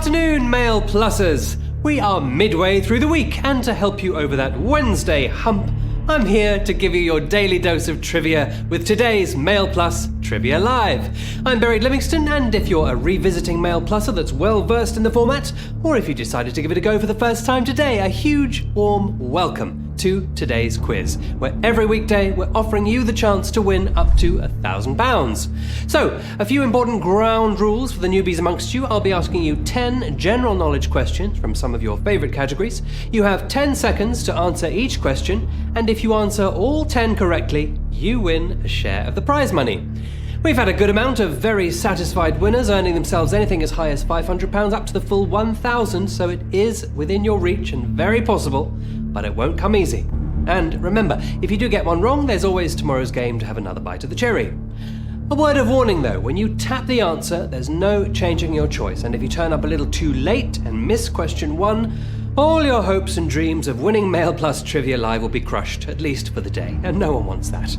afternoon, Mail Pluses! We are midway through the week, and to help you over that Wednesday hump, I'm here to give you your daily dose of trivia with today's Mail Plus Trivia Live. I'm Beric Livingston, and if you're a revisiting Mail Pluser that's well versed in the format, or if you decided to give it a go for the first time today, a huge warm welcome to today's quiz, where every weekday we're offering you the chance to win up to £1,000. So, a few important ground rules for the newbies amongst you. I'll be asking you 10 general knowledge questions from some of your favourite categories. You have 10 seconds to answer each question, and if you answer all 10 correctly, you win a share of the prize money. We've had a good amount of very satisfied winners earning themselves anything as high as £500 up to the full £1,000, so it is within your reach and very possible, but it won't come easy. And remember, if you do get one wrong, there's always tomorrow's game to have another bite of the cherry. A word of warning though, when you tap the answer, there's no changing your choice, and if you turn up a little too late and miss question 1, all your hopes and dreams of winning Mail Plus Trivia Live will be crushed, at least for the day, and no one wants that.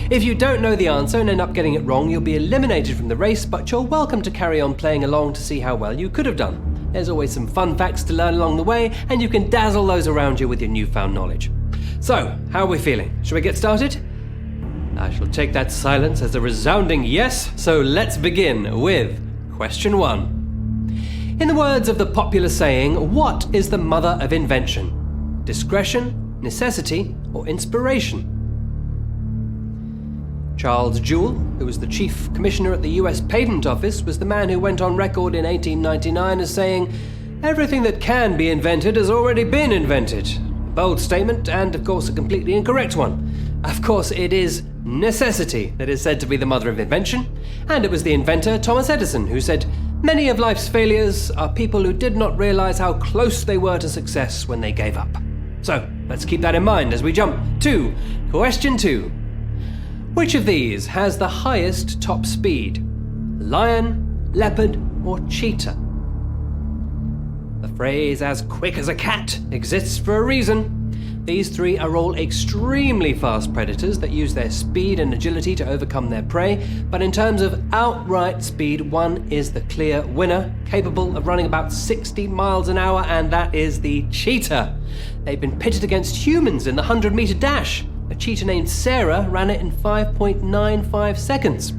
If you don't know the answer and end up getting it wrong, you'll be eliminated from the race, but you're welcome to carry on playing along to see how well you could have done. There's always some fun facts to learn along the way, and you can dazzle those around you with your newfound knowledge. So, how are we feeling? Shall we get started? I shall take that silence as a resounding yes, so let's begin with question 1. In the words of the popular saying, what is the mother of invention? Discretion, necessity, or inspiration? Charles Jewell, who was the chief commissioner at the US Patent Office, was the man who went on record in 1899 as saying, "Everything that can be invented has already been invented." A bold statement, and of course a completely incorrect one. Of course, it is necessity that is said to be the mother of invention, and it was the inventor Thomas Edison who said, "Many of life's failures are people who did not realize how close they were to success when they gave up." So, let's keep that in mind as we jump to question 2. Which of these has the highest top speed? Lion, leopard, or cheetah? The phrase "as quick as a cat" exists for a reason. These three are all extremely fast predators that use their speed and agility to overcome their prey, but in terms of outright speed, one is the clear winner, capable of running about 60 miles an hour, and that is the cheetah. They've been pitted against humans in the 100-meter dash. A cheetah named Sarah ran it in 5.95 seconds.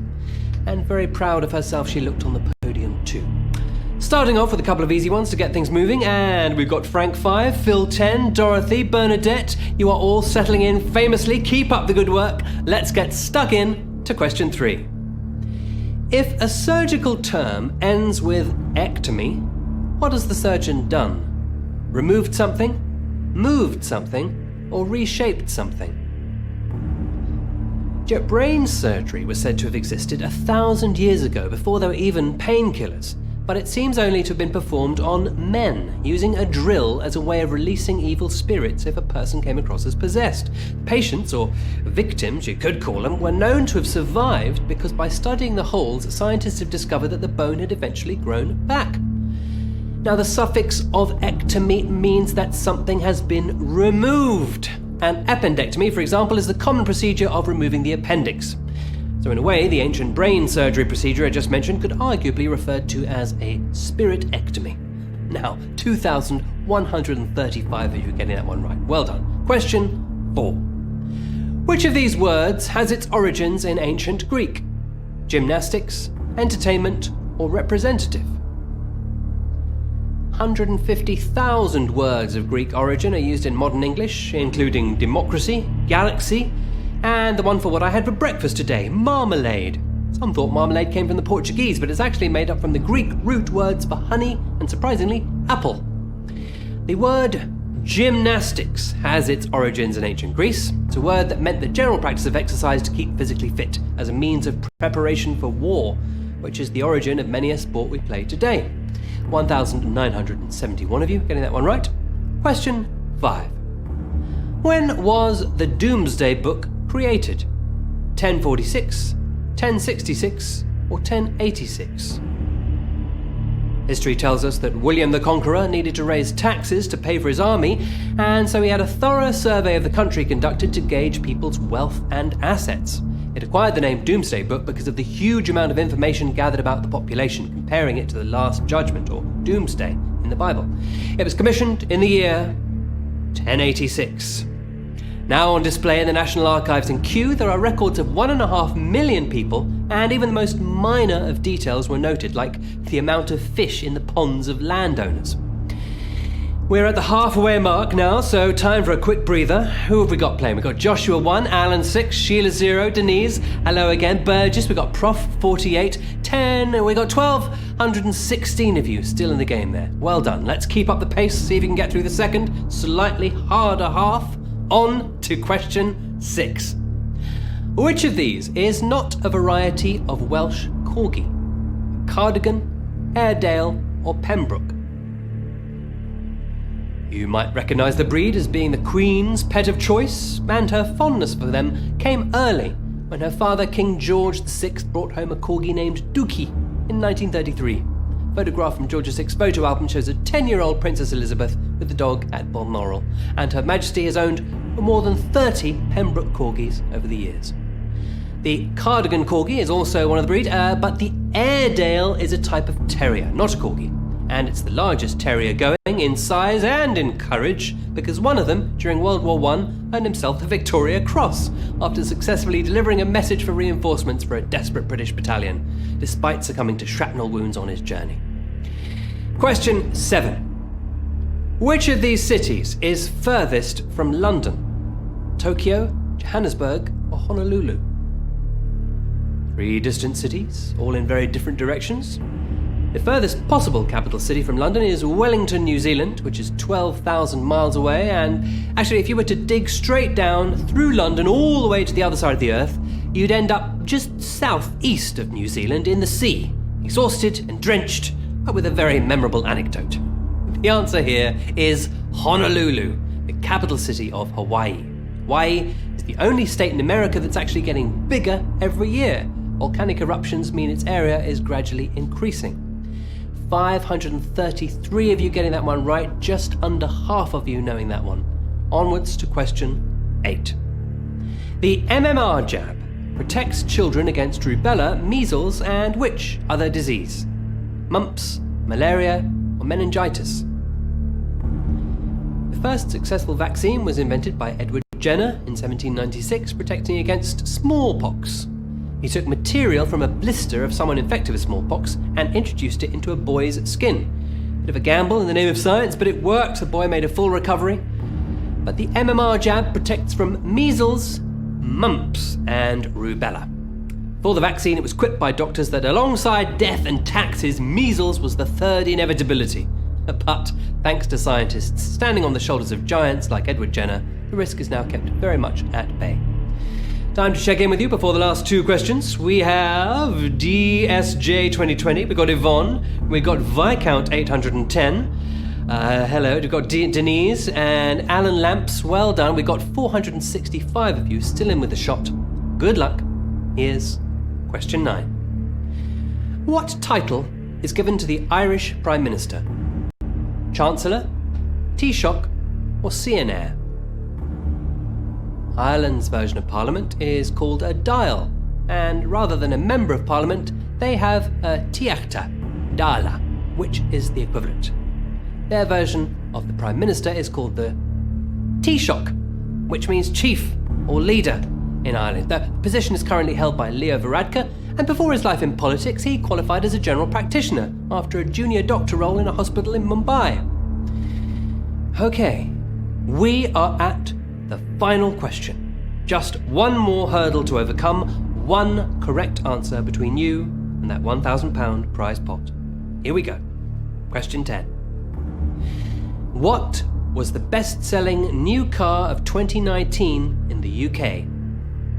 And very proud of herself, she looked on the podium too. Starting off with a couple of easy ones to get things moving, and we've got Frank 5, Phil 10, Dorothy, Bernadette. You are all settling in famously. Keep up the good work. Let's get stuck in to question 3. If a surgical term ends with ectomy, what has the surgeon done? Removed something, moved something, or reshaped something? Brain surgery was said to have existed 1,000 years ago, before there were even painkillers. But it seems only to have been performed on men, using a drill as a way of releasing evil spirits if a person came across as possessed. Patients, or victims you could call them, were known to have survived because by studying the holes, scientists have discovered that the bone had eventually grown back. Now, the suffix of ectomy means that something has been removed. An appendectomy, for example, is the common procedure of removing the appendix. So in a way, the ancient brain surgery procedure I just mentioned could arguably be referred to as a spiritectomy. Now, 2,135 of you getting that one right. Well done. Question 4. Which of these words has its origins in ancient Greek? Gymnastics, entertainment, or representative? 150,000 words of Greek origin are used in modern English, including democracy, galaxy, and the one for what I had for breakfast today, marmalade. Some thought marmalade came from the Portuguese, but it's actually made up from the Greek root words for honey and, surprisingly, apple. The word gymnastics has its origins in ancient Greece. It's a word that meant the general practice of exercise to keep physically fit as a means of preparation for war, which is the origin of many a sport we play today. 1,971 of you getting that one right. Question 5. When was the Doomsday Book created? 1046, 1066, or 1086? History tells us that William the Conqueror needed to raise taxes to pay for his army, and so he had a thorough survey of the country conducted to gauge people's wealth and assets. It acquired the name Doomsday Book because of the huge amount of information gathered about the population, comparing it to the Last Judgment, or Doomsday, in the Bible. It was commissioned in the year 1086. Now on display in the National Archives in Kew, there are records of 1.5 million people, and even the most minor of details were noted, like the amount of fish in the ponds of landowners. We're at the halfway mark now, so time for a quick breather. Who have we got playing? We've got Joshua 1, Alan 6, Sheila 0, Denise, hello again, Burgess, we've got Prof 48, 10, we've got 1,216 of you still in the game there. Well done. Let's keep up the pace, see if you can get through the second, slightly harder half. On to question 6. Which of these is not a variety of Welsh Corgi? Cardigan, Airedale, or Pembroke? You might recognise the breed as being the Queen's pet of choice, and her fondness for them came early when her father, King George VI, brought home a corgi named Dookie in 1933. A photograph from George VI's photo album shows a 10-year-old Princess Elizabeth with the dog at Balmoral, and Her Majesty has owned more than 30 Pembroke corgis over the years. The Cardigan corgi is also one of the breed, but the Airedale is a type of terrier, not a corgi. And it's the largest terrier going in size and in courage, because one of them, during World War I, earned himself the Victoria Cross after successfully delivering a message for reinforcements for a desperate British battalion, despite succumbing to shrapnel wounds on his journey. Question 7. Which of these cities is furthest from London? Tokyo, Johannesburg, or Honolulu? 3 distant cities, all in very different directions. The furthest possible capital city from London is Wellington, New Zealand, which is 12,000 miles away, and actually if you were to dig straight down through London all the way to the other side of the earth, you'd end up just southeast of New Zealand in the sea, exhausted and drenched, but with a very memorable anecdote. The answer here is Honolulu, the capital city of Hawaii. Hawaii is the only state in America that's actually getting bigger every year. Volcanic eruptions mean its area is gradually increasing. 533 of you getting that one right, just under half of you knowing that one. Onwards to question 8. The MMR jab protects children against rubella, measles, and which other disease? Mumps, malaria, or meningitis? The first successful vaccine was invented by Edward Jenner in 1796, protecting against smallpox. He took material from a blister of someone infected with smallpox and introduced it into a boy's skin. Bit of a gamble in the name of science, but it worked. The boy made a full recovery. But the MMR jab protects from measles, mumps, and rubella. For the vaccine, it was quipped by doctors that alongside death and taxes, measles was the third inevitability. But thanks to scientists standing on the shoulders of giants like Edward Jenner, the risk is now kept very much at bay. Time to check in with you before the last 2 questions. We have DSJ 2020, we've got Yvonne, we've got Viscount 810, hello, we've got Denise and Alan Lamps, well done. We've got 465 of you still in with the shot. Good luck. Here's question 9. What title is given to the Irish Prime Minister? Chancellor, Taoiseach, or Seanair? Ireland's version of Parliament is called a Dáil, and rather than a Member of Parliament, they have a Taoiseach, Dála, which is the equivalent. Their version of the Prime Minister is called the Taoiseach, which means chief or leader in Ireland. The position is currently held by Leo Varadkar, and before his life in politics, he qualified as a general practitioner after a junior doctor role in a hospital in Mumbai. Okay, we are at the final question. Just one more hurdle to overcome, one correct answer between you and that £1,000 prize pot. Here we go. Question 10. What was the best-selling new car of 2019 in the UK?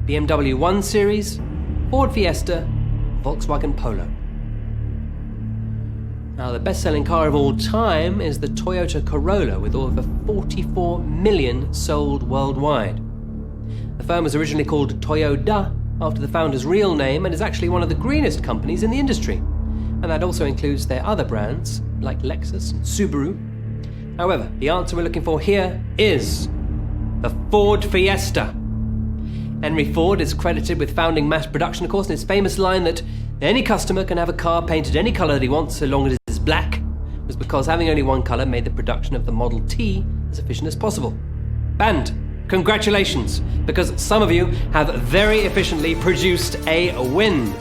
BMW 1 Series, Ford Fiesta, Volkswagen Polo? Now, the best-selling car of all time is the Toyota Corolla, with over 44 million sold worldwide. The firm was originally called Toyota after the founder's real name and is actually one of the greenest companies in the industry. And that also includes their other brands, like Lexus and Subaru. However, the answer we're looking for here is the Ford Fiesta. Henry Ford is credited with founding mass production, of course, and his famous line that any customer can have a car painted any colour that he wants so long as it is black was because having only one colour made the production of the Model T as efficient as possible. And congratulations, because some of you have very efficiently produced a win.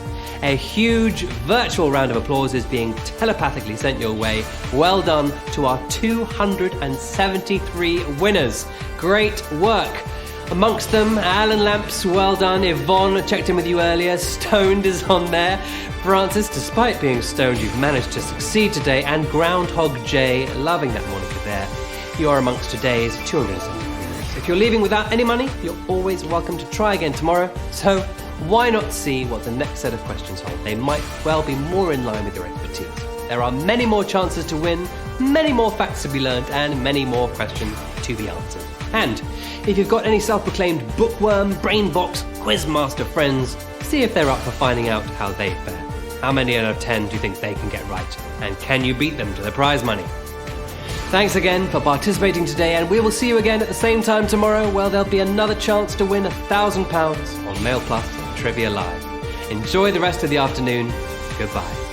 A huge virtual round of applause is being telepathically sent your way. Well done to our 273 winners. Great work. Amongst them, Alan Lamps, well done. Yvonne, checked in with you earlier. Stoned is on there. Francis, despite being stoned, you've managed to succeed today. And Groundhog J, loving that moniker there. You are amongst today's 273 winners. If you're leaving without any money, you're always welcome to try again tomorrow. So why not see what the next set of questions hold? They might well be more in line with your expertise. There are many more chances to win, many more facts to be learned, and many more questions to be answered. And if you've got any self-proclaimed bookworm, brainbox, quizmaster friends, see if they're up for finding out how they fare. How many out of 10 do you think they can get right? And can you beat them to the prize money? Thanks again for participating today, and we will see you again at the same time tomorrow, where there'll be another chance to win £1,000 on mailplus Trivia Live. Enjoy the rest of the afternoon. Goodbye.